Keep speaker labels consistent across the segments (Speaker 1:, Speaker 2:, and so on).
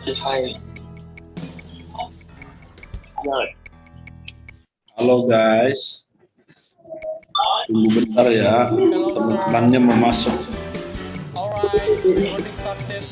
Speaker 1: Hai.
Speaker 2: Halo guys, tunggu bentar ya, teman-temannya mau masuk.
Speaker 3: Alright, recording started.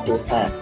Speaker 1: Tuhan.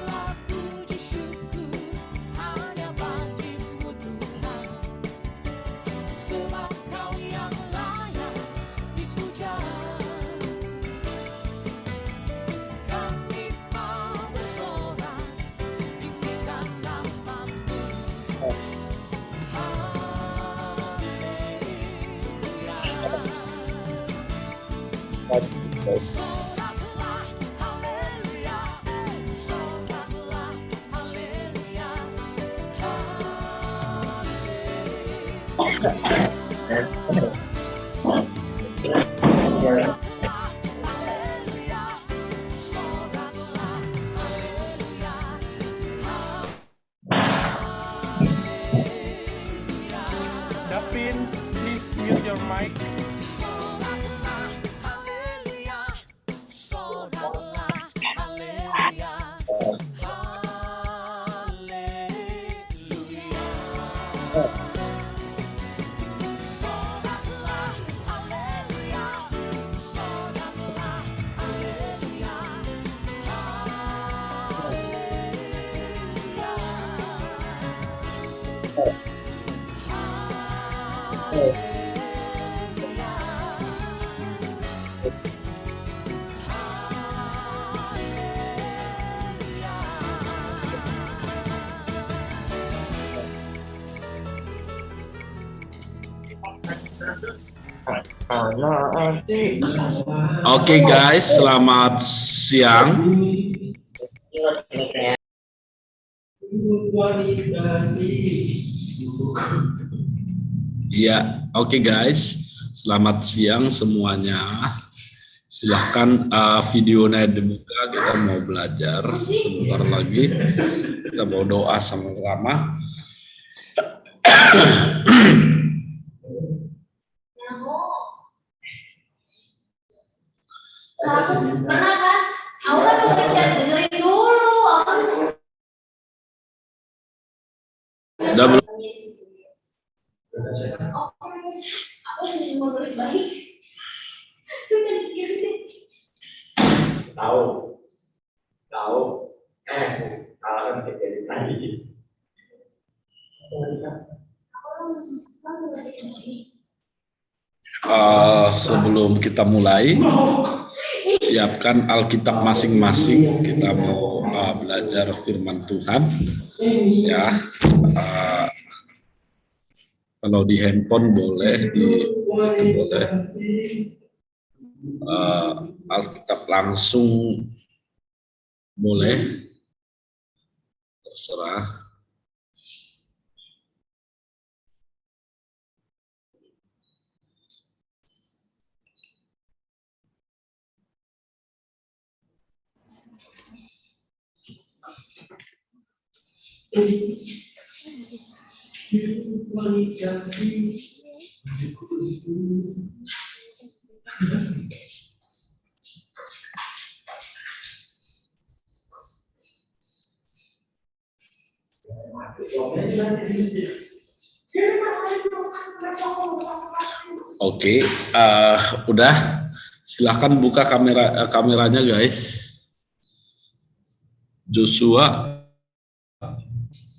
Speaker 3: Davin, please mute your mic.
Speaker 2: Oke guys, selamat siang. Iya, oke guys, selamat siang semuanya. Silahkan videonya dibuka, kita mau belajar sebentar lagi. Kita mau doa sama-sama.
Speaker 4: Pernah kan? Aku kan udah dengerin dulu.
Speaker 2: Udah belum?
Speaker 4: Aku mau tulis baik.
Speaker 1: Tahu. Salah kan terjadi tadi.
Speaker 2: Sebelum kita mulai, siapkan Alkitab masing-masing. Kita mau belajar firman Tuhan. Ya, kalau di handphone boleh, boleh. Alkitab langsung boleh, terserah. Oke, udah. Silahkan buka kameranya guys. Joshua,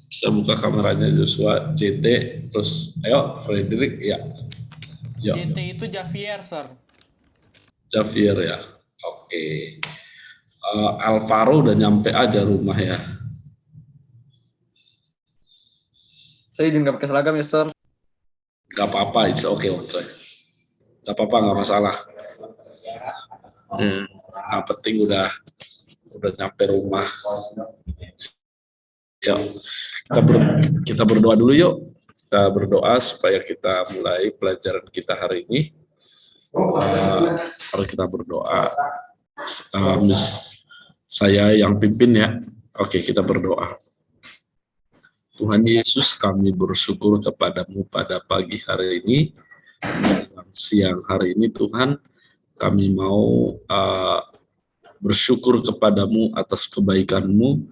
Speaker 2: bisa buka kameranya Joshua, JT, terus ayo Frederick, ya. Yo.
Speaker 3: JT itu Javier, sir.
Speaker 2: Javier ya, oke. Alvaro udah nyampe aja rumah ya.
Speaker 5: Saya izin nggak pakai seragam ya, Sir.
Speaker 2: Gak apa-apa, it's oke. Gak apa-apa, nggak masalah. Yang penting udah nyampe rumah. Yuk, kita berdoa dulu yuk. Kita berdoa supaya kita mulai pelajaran kita hari ini. Mari kita berdoa. Saya yang pimpin ya. Oke, kita berdoa. Tuhan Yesus, kami bersyukur kepadamu pada pagi hari ini, siang hari ini Tuhan, kami mau bersyukur kepadamu atas kebaikan-Mu,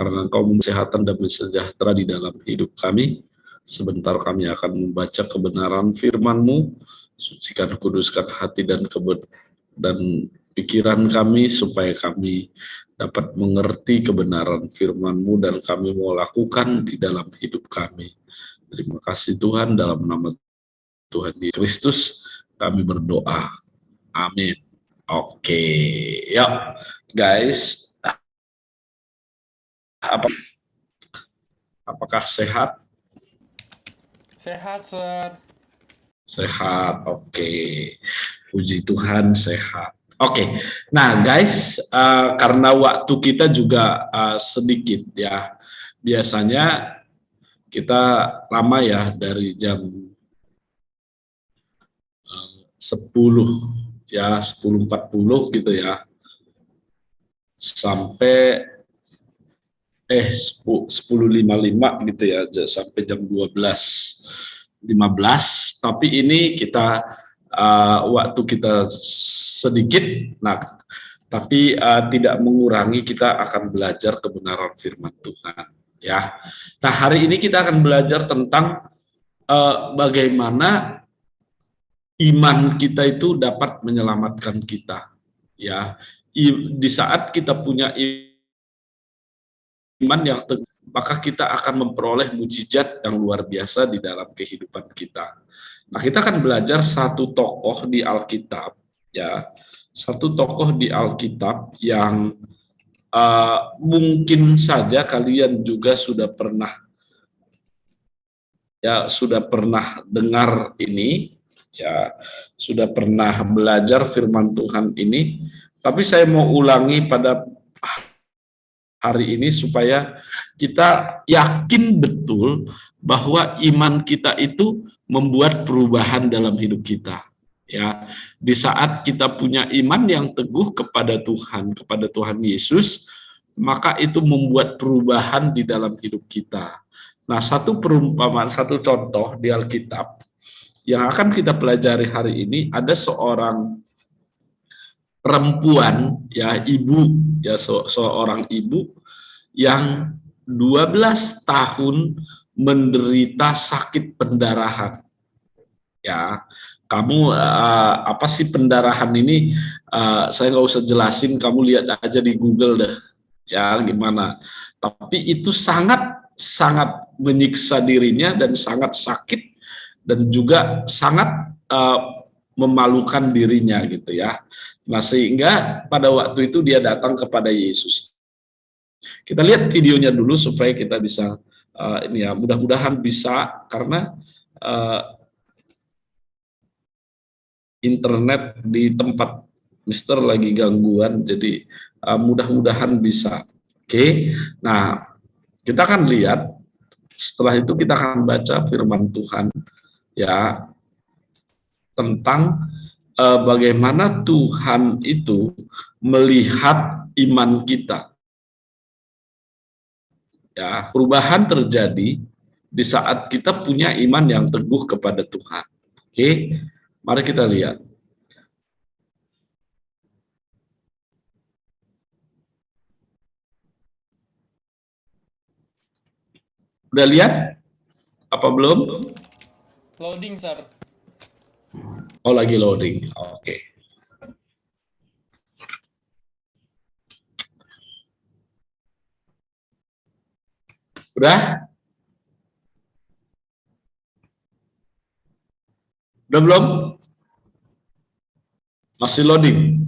Speaker 2: karena Engkau memberi kesehatan dan sejahtera di dalam hidup kami. Sebentar kami akan membaca kebenaran firman-Mu, sucikan kuduskan hati dan pikiran kami supaya kami dapat mengerti kebenaran firman-Mu dan kami mau lakukan di dalam hidup kami. Terima kasih Tuhan, dalam nama Tuhan Yesus Kristus kami berdoa. Amin. Oke, ya guys, apakah sehat?
Speaker 3: Sehat, sir.
Speaker 2: Sehat, oke. Puji Tuhan, sehat. Oke, nah guys, karena waktu kita juga sedikit ya, biasanya kita lama ya dari jam 10 ya, 10.40 gitu ya, sampai 10.55 gitu ya, sampai jam 12.15, tapi ini kita waktu kita sedikit, nah tapi tidak mengurangi kita akan belajar kebenaran firman Tuhan ya. Nah hari ini kita akan belajar tentang bagaimana iman kita itu dapat menyelamatkan kita ya. Di saat kita punya iman yang teguh, maka kita akan memperoleh mujizat yang luar biasa di dalam kehidupan kita. Nah, kita akan belajar satu tokoh di Alkitab, ya, satu tokoh di Alkitab yang mungkin saja kalian juga sudah pernah dengar ini, ya, sudah pernah belajar firman Tuhan ini. Tapi saya mau ulangi pada hari ini supaya kita yakin betul bahwa iman kita itu membuat perubahan dalam hidup kita. Ya, di saat kita punya iman yang teguh kepada Tuhan Yesus, maka itu membuat perubahan di dalam hidup kita. Nah, satu perumpamaan, satu contoh di Alkitab yang akan kita pelajari hari ini, ada seorang perempuan, ya, ibu, ya, seorang ibu yang 12 tahun menderita sakit pendarahan. Ya, kamu apa sih pendarahan ini? Saya nggak usah jelasin, kamu lihat aja di Google deh, ya gimana. Tapi itu sangat menyiksa dirinya dan sangat sakit dan juga sangat memalukan dirinya gitu ya. Nah sehingga pada waktu itu dia datang kepada Yesus. Kita lihat videonya dulu supaya kita bisa ini ya, mudah-mudahan bisa, karena internet di tempat Mister lagi gangguan, jadi mudah-mudahan bisa. Oke, nah kita akan lihat, setelah itu kita akan baca firman Tuhan ya tentang bagaimana Tuhan itu melihat iman kita. Ya, perubahan terjadi di saat kita punya iman yang teguh kepada Tuhan. Oke, mari kita lihat. Udah lihat? Apa belum?
Speaker 3: Loading, sir.
Speaker 2: Oh, lagi loading. Oke. Udah? Udah belum? Masih loading?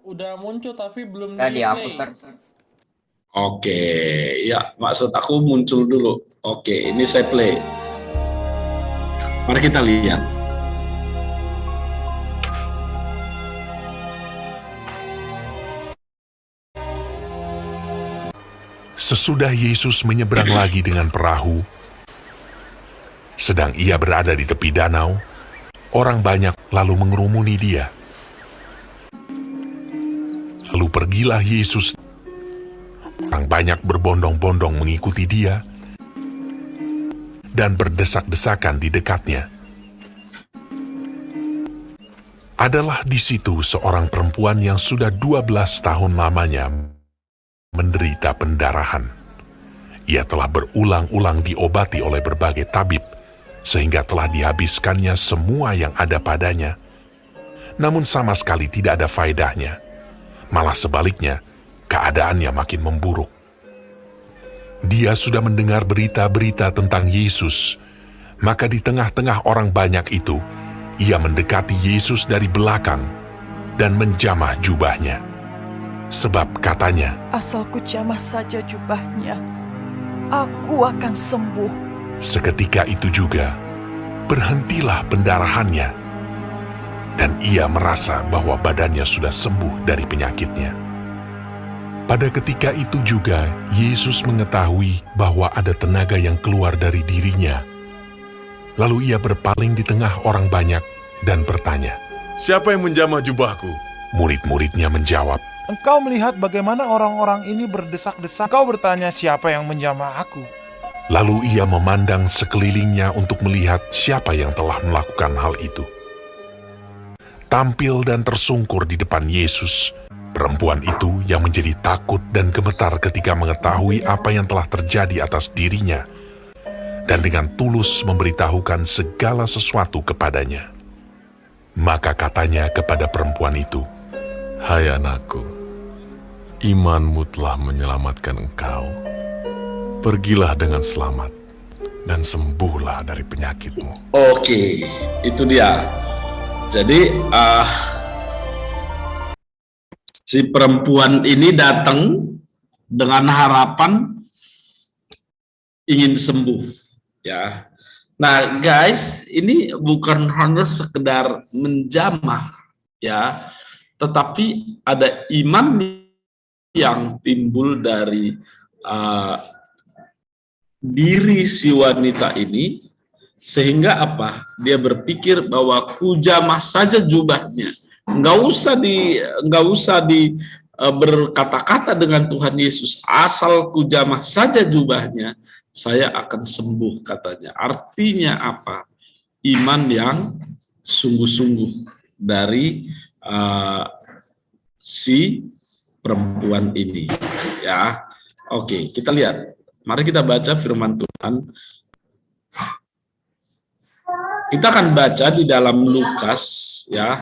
Speaker 3: Udah muncul tapi belum
Speaker 6: Ya
Speaker 3: di
Speaker 6: dihapus,
Speaker 3: play.
Speaker 6: Sir.
Speaker 2: Oke, ya maksud aku muncul dulu. Oke, ini saya play. Mari kita lihat.
Speaker 7: Sesudah Yesus menyeberang lagi dengan perahu, sedang ia berada di tepi danau, orang banyak lalu mengerumuni dia. Lalu pergilah Yesus. Orang banyak berbondong-bondong mengikuti dia dan berdesak-desakan di dekatnya. Adalah di situ seorang perempuan yang sudah 12 tahun lamanya menderita pendarahan. Ia telah berulang-ulang diobati oleh berbagai tabib, sehingga telah dihabiskannya semua yang ada padanya. Namun sama sekali tidak ada faedahnya. Malah sebaliknya, keadaannya makin memburuk. Dia sudah mendengar berita-berita tentang Yesus, maka di tengah-tengah orang banyak itu, ia mendekati Yesus dari belakang dan menjamah jubahnya. Sebab katanya,
Speaker 8: asal ku jamah saja jubahnya, aku akan sembuh.
Speaker 7: seketika itu juga, berhentilah pendarahannya, dan ia merasa bahwa badannya sudah sembuh dari penyakitnya. Pada ketika itu juga, Yesus mengetahui bahwa ada tenaga yang keluar dari dirinya. Lalu ia berpaling di tengah orang banyak dan bertanya,
Speaker 9: Siapa yang menjamah jubahku?
Speaker 7: murid-muridnya menjawab,
Speaker 10: Engkau melihat bagaimana orang-orang ini berdesak-desak. Engkau bertanya siapa yang menjamah aku.
Speaker 7: Lalu ia memandang sekelilingnya untuk melihat siapa yang telah melakukan hal itu. Tampil dan tersungkur di depan Yesus, perempuan itu yang menjadi takut dan gemetar ketika mengetahui apa yang telah terjadi atas dirinya, dan dengan tulus memberitahukan segala sesuatu kepadanya. Maka katanya kepada perempuan itu,
Speaker 9: Hai anakku, imanmu telah menyelamatkan engkau. Pergilah dengan selamat dan sembuhlah dari penyakitmu.
Speaker 2: Oke, itu dia. Jadi si perempuan ini datang dengan harapan ingin sembuh, ya. Nah, guys, ini bukan hanya sekedar menjamah, ya, tetapi ada iman yang timbul dari diri si wanita ini, sehingga apa? Dia berpikir bahwa kujamah saja jubahnya, nggak usah berkata-kata dengan Tuhan Yesus, asal kujamah saja jubahnya, saya akan sembuh, katanya. Artinya apa? Iman yang sungguh-sungguh dari si perempuan ini, ya. Oke, kita lihat. Mari kita baca firman Tuhan. Kita akan baca di dalam Lukas, ya.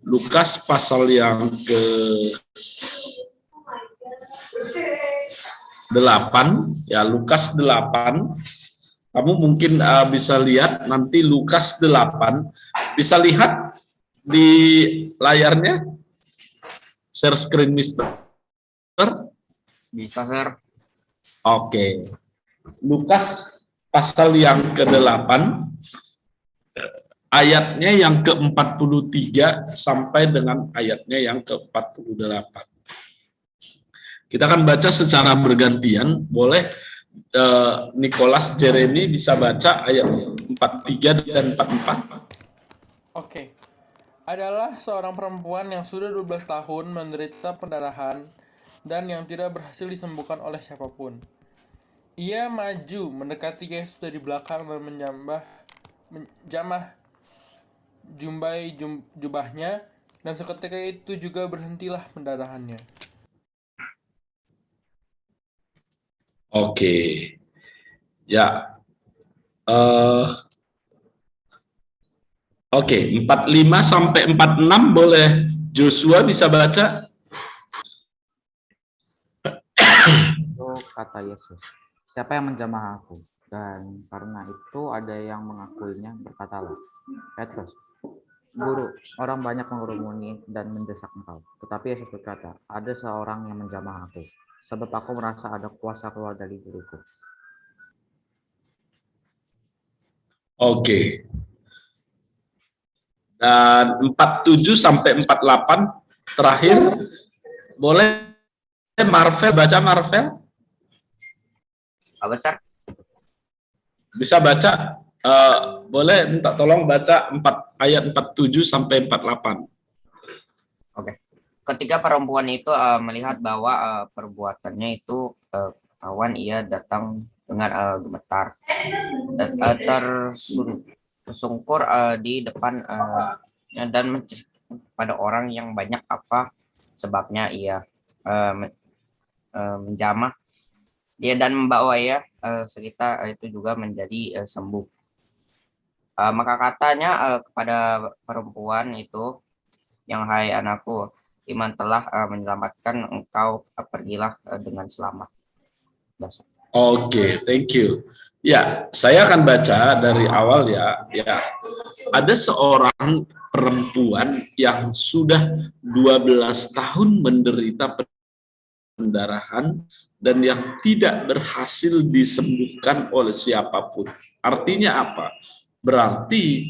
Speaker 2: Lukas pasal yang ke-8, ya, Lukas 8. Kamu mungkin bisa lihat nanti Lukas 8. Bisa lihat di layarnya? Share screen, Mister.
Speaker 6: Bisa, Sir.
Speaker 2: Oke. Lukas pasal yang ke-8, ayatnya yang ke-43 sampai dengan ayatnya yang ke-48. Kita akan baca secara bergantian. Boleh Nicholas Jeremy bisa baca ayat 43 dan 44.
Speaker 3: Oke. Adalah seorang perempuan yang sudah 12 tahun menderita pendarahan dan yang tidak berhasil disembuhkan oleh siapapun. Ia maju mendekati Yesus dari belakang dan menjamah jubahnya, dan seketika itu juga berhentilah pendarahannya.
Speaker 2: Oke. Ya. Oke, 45 sampai 46 boleh Joshua bisa baca?
Speaker 6: Itu kata Yesus, siapa yang menjamah aku? Dan karena itu ada yang mengakuinya, berkatalah, Petrus, Guru, orang banyak mengurumuni dan mendesak engkau. Tetapi Yesus berkata, ada seorang yang menjamah aku, sebab aku merasa ada kuasa keluar dari diriku.
Speaker 2: Oke. Dan 47 sampai 48 terakhir boleh Marvel baca Marvel?
Speaker 11: Pak Besar.
Speaker 2: Bisa baca? Boleh minta tolong baca ayat 47 sampai 48.
Speaker 11: Oke. Ketika perempuan itu melihat bahwa perbuatannya itu kawan, ia datang dengan gemetar, tersungkur di depan dan pada orang yang banyak apa sebabnya ia menjamah dia dan membawa ya sekitar itu juga menjadi sembuh. Maka katanya kepada perempuan itu, yang hai anakku, iman telah menyelamatkan engkau, pergilah dengan selamat.
Speaker 2: Oke, thank you. Ya, saya akan baca dari awal ya. Ya, ada seorang perempuan yang sudah 12 tahun menderita pendarahan dan yang tidak berhasil disembuhkan oleh siapapun. Artinya apa? Berarti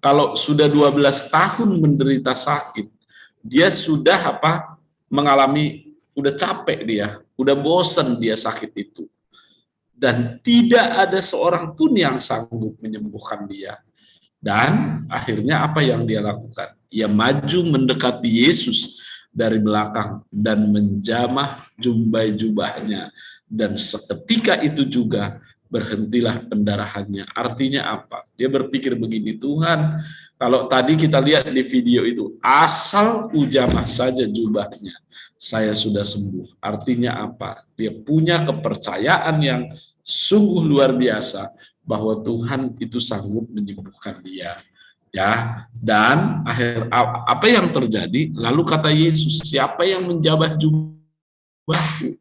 Speaker 2: kalau sudah 12 tahun menderita sakit, dia sudah mengalami, udah capek dia, udah bosan dia sakit itu. Dan tidak ada seorang pun yang sanggup menyembuhkan dia. Dan akhirnya apa yang dia lakukan? Ia maju mendekati Yesus dari belakang dan menjamah jubahnya, dan seketika itu juga berhentilah pendarahannya. Artinya apa? Dia berpikir begini, Tuhan, kalau tadi kita lihat di video itu, asal ujamah saja jubahnya, saya sudah sembuh. Artinya apa? Dia punya kepercayaan yang sungguh luar biasa bahwa Tuhan itu sanggup menyembuhkan dia. Ya, dan apa yang terjadi? Lalu kata Yesus, siapa yang menjamah jubahku?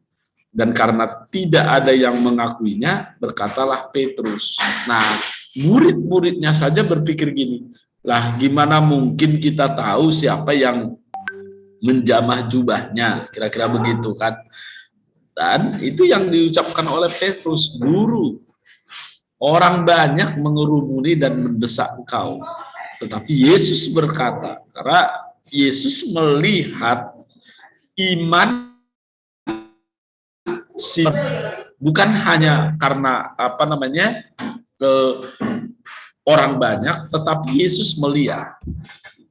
Speaker 2: Dan karena tidak ada yang mengakuinya, berkatalah Petrus. Nah, murid-muridnya saja berpikir gini, lah gimana mungkin kita tahu siapa yang menjamah jubahnya, kira-kira begitu kan. Dan itu yang diucapkan oleh Petrus, Guru, orang banyak mengerumuni dan mendesak engkau. Tetapi Yesus berkata, karena Yesus melihat iman bukan hanya karena orang banyak, tetapi Yesus melihat,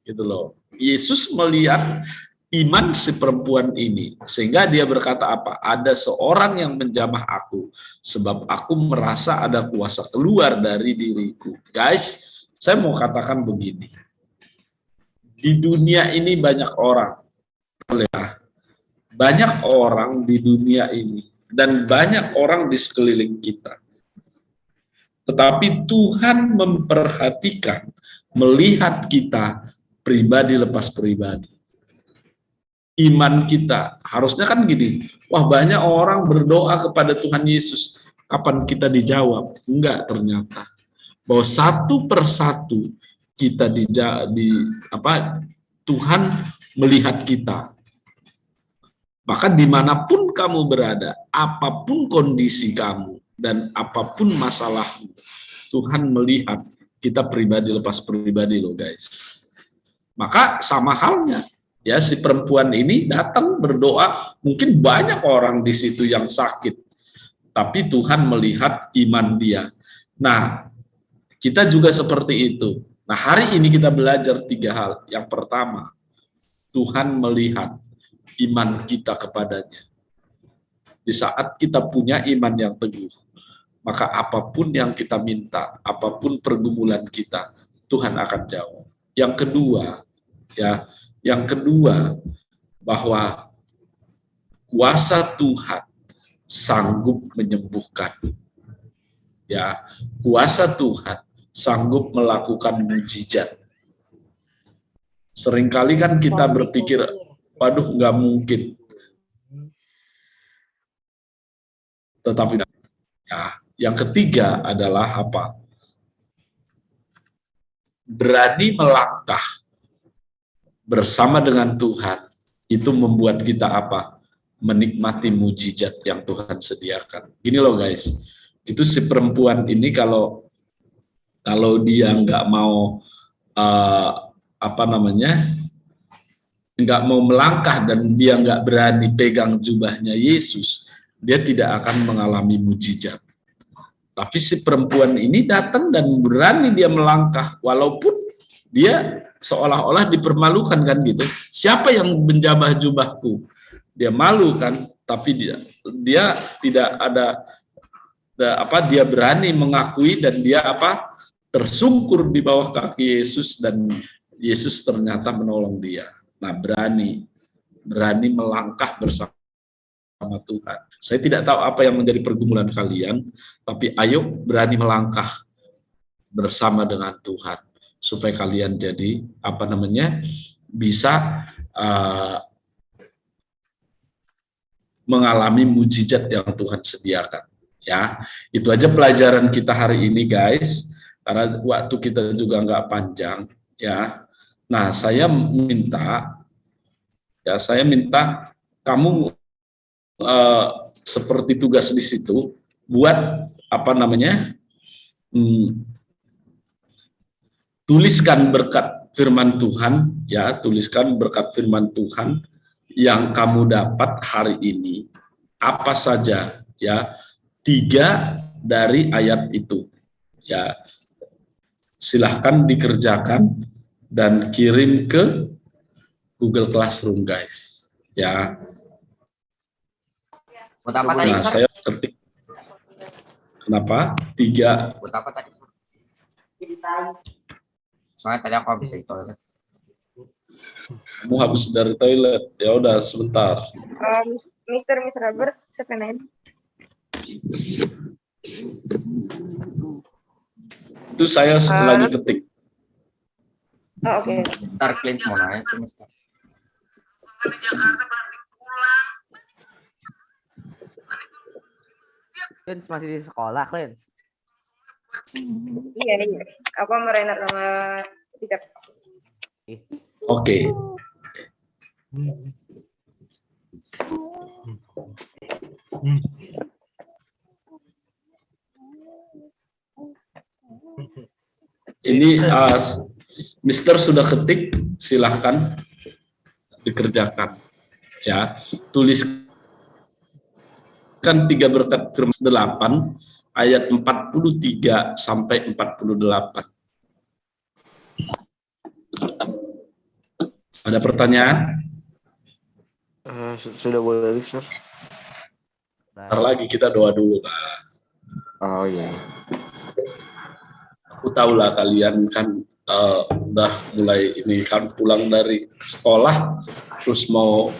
Speaker 2: gitu loh. Yesus melihat iman si perempuan ini, sehingga dia berkata apa? Ada seorang yang menjamah aku, sebab aku merasa ada kuasa keluar dari diriku. Guys, saya mau katakan begini, di dunia ini banyak orang, di dunia ini, dan banyak orang di sekeliling kita. Tetapi Tuhan memperhatikan, melihat kita pribadi lepas pribadi. Iman kita, harusnya kan gini, wah banyak orang berdoa kepada Tuhan Yesus, kapan kita dijawab? Enggak, ternyata. Bahwa satu persatu kita Tuhan melihat kita. Maka dimanapun kamu berada, apapun kondisi kamu, dan apapun masalahmu, Tuhan melihat kita pribadi lepas pribadi loh guys. Maka sama halnya, ya si perempuan ini datang berdoa, mungkin banyak orang di situ yang sakit, tapi Tuhan melihat iman dia. Nah, kita juga seperti itu. Nah, hari ini kita belajar 3 hal. Yang pertama, Tuhan melihat iman kita kepadanya. Di saat kita punya iman yang teguh, maka apapun yang kita minta, apapun pergumulan kita, Tuhan akan jawab. Yang kedua, bahwa kuasa Tuhan sanggup menyembuhkan. Ya, kuasa Tuhan sanggup melakukan mujizat. Seringkali kan kita berpikir, waduh nggak mungkin. Tetapi ya, yang ketiga adalah apa? Berani melangkah bersama dengan Tuhan, itu membuat kita apa? Menikmati mujizat yang Tuhan sediakan. Gini loh guys, itu si perempuan ini kalau dia nggak mau nggak mau melangkah dan dia nggak berani pegang jubahnya Yesus, dia tidak akan mengalami mujizat. Tapi si perempuan ini datang dan berani dia melangkah, walaupun dia seolah-olah dipermalukan kan gitu. Siapa yang menjamah jubahku? Dia malu kan, tapi dia tidak ada dia berani mengakui dan dia tersungkur di bawah kaki Yesus dan Yesus ternyata menolong dia. Nah, berani melangkah bersama Tuhan. Saya tidak tahu apa yang menjadi pergumulan kalian, tapi ayo berani melangkah bersama dengan Tuhan supaya kalian jadi bisa mengalami mujizat yang Tuhan sediakan. Ya, itu aja pelajaran kita hari ini guys, karena waktu kita juga nggak panjang ya. Nah, saya minta kamu seperti tugas di situ buat tuliskan berkat firman Tuhan ya, tuliskan berkat firman Tuhan yang kamu dapat hari ini apa saja ya, 3 dari ayat itu ya, silahkan dikerjakan dan kirim ke Google Classroom guys ya.
Speaker 11: Buat apa tadi?
Speaker 2: Nah, saya ketik. Kenapa? 3.
Speaker 11: Buat apa tadi? Soalnya tadi aku habis dari toilet.
Speaker 2: Kamu habis dari toilet? Ya udah sebentar.
Speaker 12: Mister Robert, sepenain.
Speaker 2: Itu saya lagi ketik.
Speaker 12: Oh, oke.
Speaker 11: Ntar clean mau nanya tuh, Mister.
Speaker 6: Clint masih di sekolah, Clint.
Speaker 12: Iya. Aku mau Renat sama Peter.
Speaker 2: Oke. Ini Mister sudah ketik, silahkan dikerjakan. Ya, tuliskan 3 berkat firman 8 ayat 43 sampai 48. Ada pertanyaan?
Speaker 5: Sudah boleh, Mister.
Speaker 2: Ntar lagi kita doa dulu, Pak.
Speaker 5: Oh iya.
Speaker 2: Aku tahu lah kalian kan udah mulai ini kan pulang dari sekolah, terus mau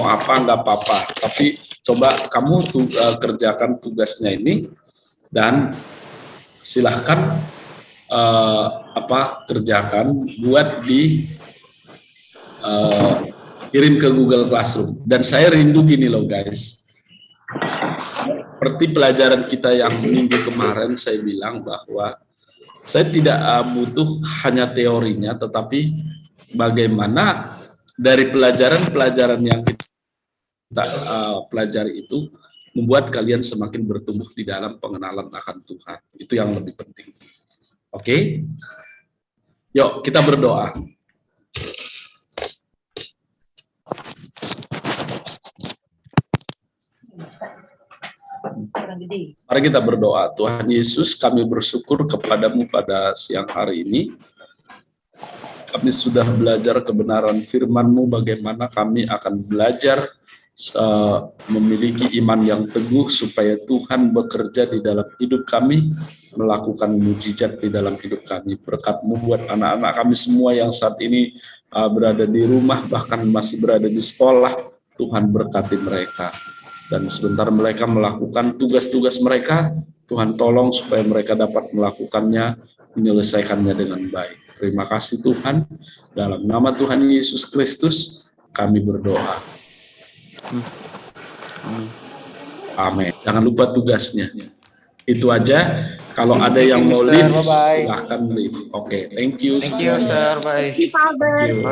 Speaker 2: apa nggak apa-apa. Tapi coba kamu kerjakan tugasnya ini dan silahkan kerjakan buat kirim ke Google Classroom. Dan saya rindu gini loh guys, seperti pelajaran kita yang minggu kemarin saya bilang bahwa saya tidak butuh hanya teorinya, tetapi bagaimana dari pelajaran-pelajaran yang kita pelajari itu membuat kalian semakin bertumbuh di dalam pengenalan akan Tuhan. Itu yang lebih penting. Oke? Yuk, kita berdoa. Mari kita berdoa. Tuhan Yesus, kami bersyukur kepadamu pada siang hari ini. Kami sudah belajar kebenaran firman-Mu, bagaimana kami akan belajar memiliki iman yang teguh supaya Tuhan bekerja di dalam hidup kami, melakukan mujizat di dalam hidup kami. Berkat-Mu buat anak-anak kami semua yang saat ini berada di rumah, bahkan masih berada di sekolah, Tuhan berkati mereka. Dan sebentar mereka melakukan tugas-tugas mereka, Tuhan tolong supaya mereka dapat melakukannya, menyelesaikannya dengan baik. Terima kasih Tuhan, dalam nama Tuhan Yesus Kristus kami berdoa. Amin. Jangan lupa tugasnya. Itu aja. Kalau ada yang mau leave, silahkan leave. Oke, thank you.
Speaker 11: Thank you, sir. Bye.
Speaker 2: Thank you.